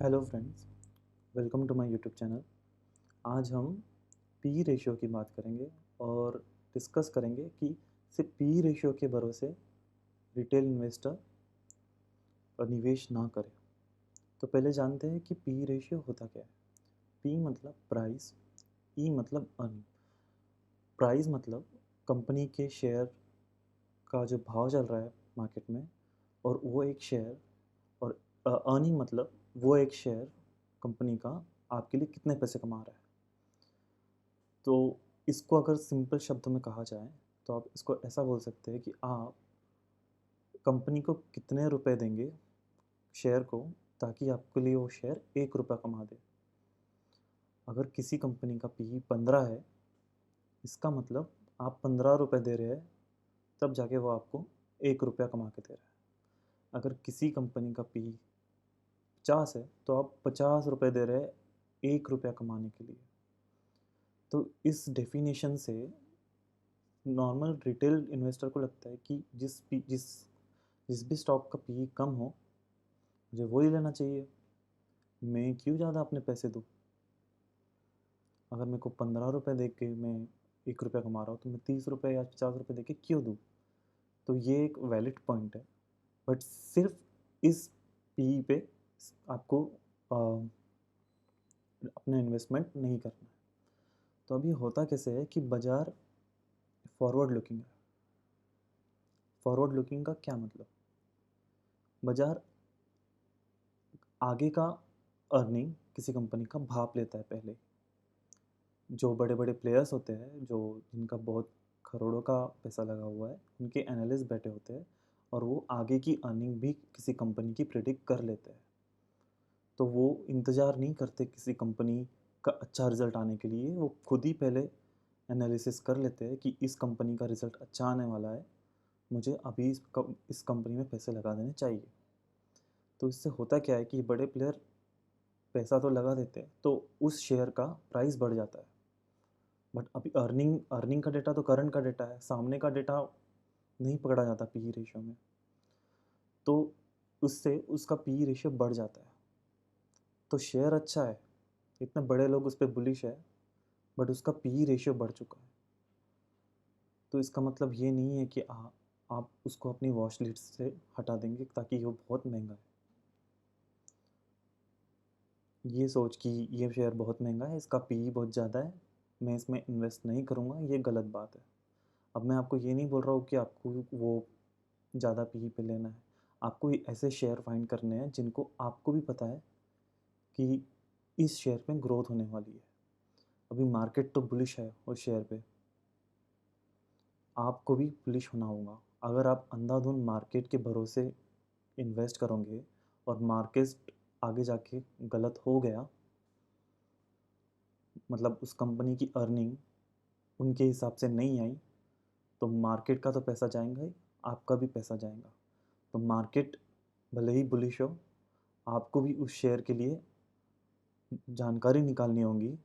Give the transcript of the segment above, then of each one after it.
Hello friends, welcome to my YouTube channel. आज हम P ratio की बात करेंगे और डिस्कस करेंगे कि सिर्फ पी रेशियो के भरोसे रिटेल इन्वेस्टर निवेश ना करें। तो पहले जानते हैं कि पी रेशियो होता क्या है। पी मतलब प्राइस, ई मतलब अर्निंग। प्राइस मतलब कंपनी के शेयर का जो भाव चल रहा है मार्केट में, और वो एक शेयर, और अर्निंग मतलब वो एक शेयर कंपनी का आपके लिए कितने पैसे कमा रहा है। तो इसको अगर सिंपल शब्दों में कहा जाए तो आप इसको ऐसा बोल सकते हैं कि आप कंपनी को कितने रुपए देंगे शेयर को, ताकि आपके लिए वो शेयर 1 रुपया कमा दे। अगर किसी कंपनी का पी 15 है, इसका मतलब आप 15 रुपये दे रहे हैं, तब जाके वो आपको 1 रुपया कमा के दे रहा है। अगर किसी कंपनी का पी 50 है तो आप 50 रुपये दे रहे हैं 1 रुपया कमाने के लिए। तो इस डेफिनेशन से नॉर्मल रिटेल इन्वेस्टर को लगता है कि जिस भी स्टॉक का पी कम हो, मुझे वही लेना चाहिए। मैं क्यों ज़्यादा अपने पैसे दूँ? अगर मेरे को 15 रुपये दे के मैं 1 रुपया कमा रहा हूँ, तो मैं 30 रुपये या 50 रुपये दे के क्यों दूँ? तो ये एक वैलिड पॉइंट है। बट सिर्फ इस पी पे आपको अपना इन्वेस्टमेंट नहीं करना है। तो अभी होता कैसे है कि बाज़ार फॉरवर्ड लुकिंग है। फॉरवर्ड लुकिंग का क्या मतलब? बाज़ार आगे का अर्निंग किसी कंपनी का भाप लेता है पहले। जो बड़े बड़े प्लेयर्स होते हैं, जो जिनका बहुत करोड़ों का पैसा लगा हुआ है, उनके एनालिस्ट बैठे होते हैं और वो आगे की अर्निंग भी किसी कंपनी की प्रिडिक्ट कर लेते हैं। तो वो इंतज़ार नहीं करते किसी कंपनी का अच्छा रिज़ल्ट आने के लिए, वो खुद ही पहले एनालिसिस कर लेते हैं कि इस कंपनी का रिज़ल्ट अच्छा आने वाला है, मुझे अभी इस कंपनी में पैसे लगा देने चाहिए। तो इससे होता क्या है कि बड़े प्लेयर पैसा तो लगा देते हैं, तो उस शेयर का प्राइस बढ़ जाता है। बट अभी अर्निंग अर्निंग का डेटा तो करंट का डेटा है, सामने का डेटा नहीं पकड़ा जाता पी रेशियो में। तो उससे उसका पी रेशियो बढ़ जाता है। तो शेयर अच्छा है, इतने बड़े लोग उस पर बुलिश है, बट उसका पी रेशियो बढ़ चुका है। तो इसका मतलब ये नहीं है कि आप उसको अपनी वॉच लिस्ट से हटा देंगे ताकि वो बहुत महंगा है। ये सोच कि ये शेयर बहुत महंगा है, इसका पी बहुत ज़्यादा है, मैं इसमें इन्वेस्ट नहीं करूँगा, ये गलत बात है। अब मैं आपको ये नहीं बोल रहा हूँ कि आपको वो ज़्यादा पी पे लेना है। आपको ऐसे शेयर फाइंड करने हैं जिनको आपको भी पता है कि इस शेयर में ग्रोथ होने वाली है। अभी मार्केट तो बुलिश है उस शेयर पे, आपको भी बुलिश होना होगा। अगर आप अंधाधुंध मार्केट के भरोसे इन्वेस्ट करोगे और मार्केट आगे जाके गलत हो गया, मतलब उस कंपनी की अर्निंग उनके हिसाब से नहीं आई, तो मार्केट का तो पैसा जाएगा ही, आपका भी पैसा जाएगा। तो मार्केट भले ही बुलिश हो, आपको भी उस शेयर के लिए जानकारी निकालनी होगी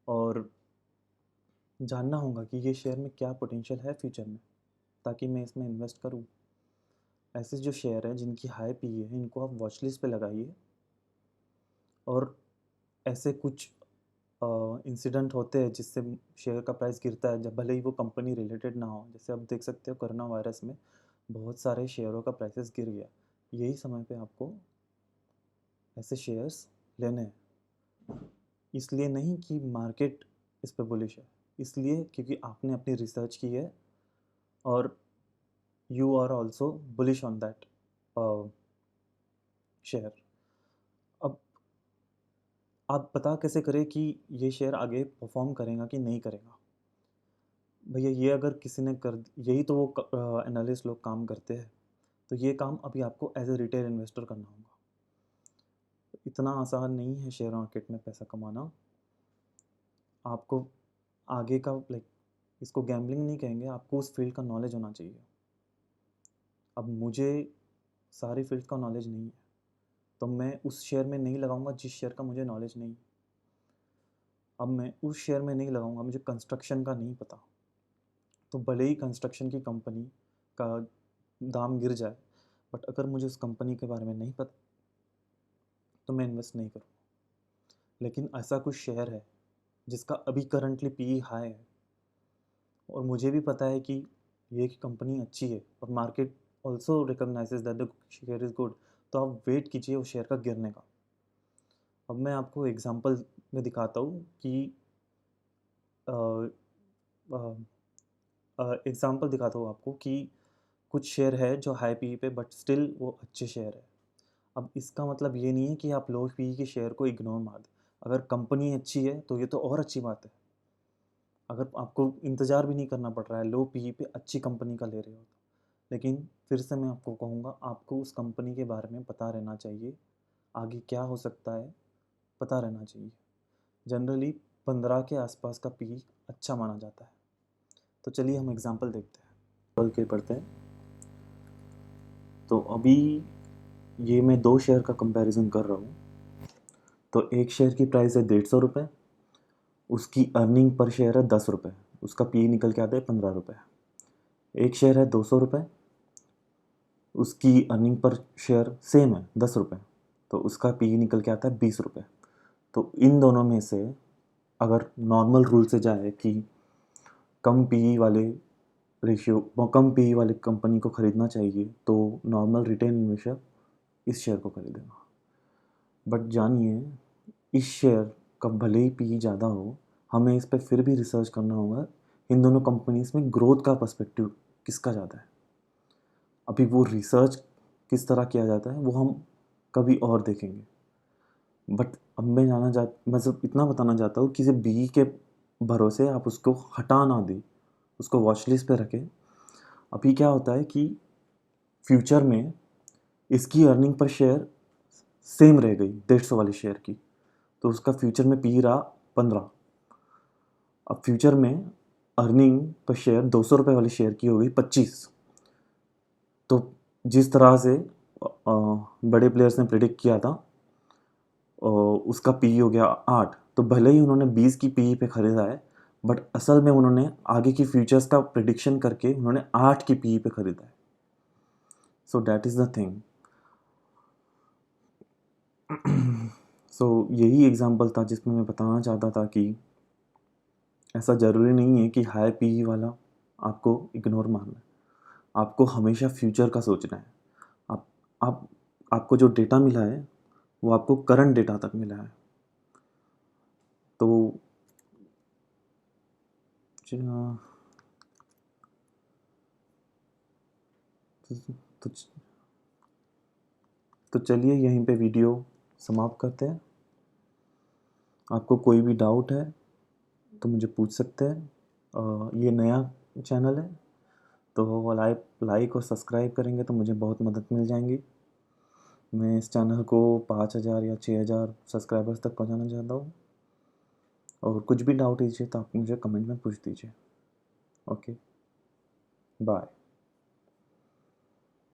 और जानना होगा कि ये शेयर में क्या पोटेंशियल है फ्यूचर में, ताकि मैं इसमें इन्वेस्ट करूँ। ऐसे जो शेयर हैं जिनकी हाई पी है, इनको आप वॉच लिस्ट पे लगाइए। और ऐसे कुछ इंसिडेंट होते हैं जिससे शेयर का प्राइस गिरता है, जब भले ही वो कंपनी रिलेटेड ना हो। जैसे आप देख सकते हो कोरोना वायरस में बहुत सारे शेयरों का प्राइसेस गिर गया। यही समय पे आपको ऐसे शेयर्स लेने हैं। इसलिए नहीं कि मार्केट इस पे बुलिश है, इसलिए क्योंकि आपने अपनी रिसर्च की है और you are also bullish on that share. अब आप पता कैसे करें कि ये शेयर आगे परफॉर्म करेगा कि नहीं करेगा? भैया ये अगर किसी ने कर, यही तो वो एनालिस्ट लोग काम करते हैं। तो ये काम अभी आपको एज ए रिटेल इन्वेस्टर करना होगा। इतना आसान नहीं है शेयर मार्केट में पैसा कमाना। आपको आगे का इसको गैम्बलिंग नहीं कहेंगे, आपको उस फील्ड का नॉलेज होना चाहिए। अब मुझे सारी फील्ड का नॉलेज नहीं है, तो मैं उस शेयर में नहीं लगाऊंगा जिस शेयर का मुझे नॉलेज नहीं। अब मैं उस शेयर में नहीं लगाऊंगा, मुझे कंस्ट्रक्शन का नहीं पता, तो भले ही कंस्ट्रक्शन की कंपनी का दाम गिर जाए, बट अगर मुझे उस कंपनी के बारे में नहीं पता, तो मैं इन्वेस्ट नहीं करूँ। लेकिन ऐसा कुछ शेयर है जिसका अभी करंटली पी हाई है और मुझे भी पता है कि ये कंपनी अच्छी है और market also recognises that the share is good, तो आप वेट कीजिए उस शेयर का गिरने का। अब मैं आपको एग्जांपल में दिखाता हूँ कि एग्जांपल दिखाता हूँ आपको कि कुछ शेयर है जो हाई पी पे बट स्टिल वो अच्छे शेयर है। अब इसका मतलब ये नहीं है कि आप लो पी के शेयर को इग्नोर मार दें। अगर कंपनी अच्छी है तो ये तो और अच्छी बात है। अगर आपको इंतज़ार भी नहीं करना पड़ रहा है, लो पी पे अच्छी कंपनी का ले रहे हो तो। लेकिन फिर से मैं आपको कहूँगा, आपको उस कंपनी के बारे में पता रहना चाहिए, आगे क्या हो सकता है पता रहना चाहिए। जनरली 15 के आसपास का पी अच्छा माना जाता है। तो चलिए हम एग्जांपल देखते हैं, बल के पढ़ते हैं। तो अभी ये मैं 2 शेयर का कंपैरिजन कर रहा हूँ। तो एक शेयर की प्राइस है 150 रुपये, उसकी अर्निंग पर शेयर है 10 रुपये, उसका पी निकल के आता है 15 रुपये। एक शेयर है 200 रुपये, उसकी अर्निंग पर शेयर सेम है 10 रुपये, तो उसका पी निकल के आता है 20 रुपये। तो इन दोनों में से अगर नॉर्मल रूल से जाए कि कम पी वाले रेशियो, कम पी वाले कंपनी को ख़रीदना चाहिए, तो नॉर्मल रिटेल इन्वेस्टर इस शेयर को खरीदेगा। बट जानिए, इस शेयर का भले ही पी ज़्यादा हो, हमें इस पर फिर भी रिसर्च करना होगा इन दोनों कंपनीज में ग्रोथ का पर्सपेक्टिव किसका ज़्यादा है। अभी वो रिसर्च किस तरह किया जाता है वो हम कभी और देखेंगे। बट अब मैं सिर्फ इतना बताना चाहता हूँ कि सिर्फ बी के भरोसे आप उसको हटा ना दें, उसको वॉच लिस्ट पे रखें। अभी क्या होता है कि फ्यूचर में इसकी अर्निंग पर शेयर सेम रह गई 150 वाले शेयर की, तो उसका फ्यूचर में पी रहा 15। अब फ्यूचर में अर्निंग पर शेयर 200 रुपये वाले शेयर की हो गई 25। तो जिस तरह से बड़े प्लेयर्स ने प्रिडिक्ट किया था, उसका पी हो गया 8। तो भले ही उन्होंने 20 की पी पे ख़रीदा है, बट असल में उन्होंने आगे की फ्यूचर्स का प्रिडिक्शन करके उन्होंने 8 की पी पे ख़रीदा है। So that is the thing. So यही एग्जांपल था जिसमें मैं बताना चाहता था कि ऐसा ज़रूरी नहीं है कि हाई पी वाला आपको इग्नोर मारना है। आपको हमेशा फ्यूचर का सोचना है। आप आप आपको जो डेटा मिला है वो आपको करंट डेटा तक मिला है। तो तो, तो चलिए यहीं पे वीडियो समाप्त करते हैं। आपको कोई भी डाउट है तो मुझे पूछ सकते हैं। ये नया चैनल है तो लाइक और सब्सक्राइब करेंगे तो मुझे बहुत मदद मिल जाएंगी। मैं इस चैनल को 5000 या 6000 सब्सक्राइबर्स तक पहुंचाना चाहता हूँ। और कुछ भी डाउट दीजिए तो आप मुझे कमेंट में पूछ दीजिए। Okay, bye.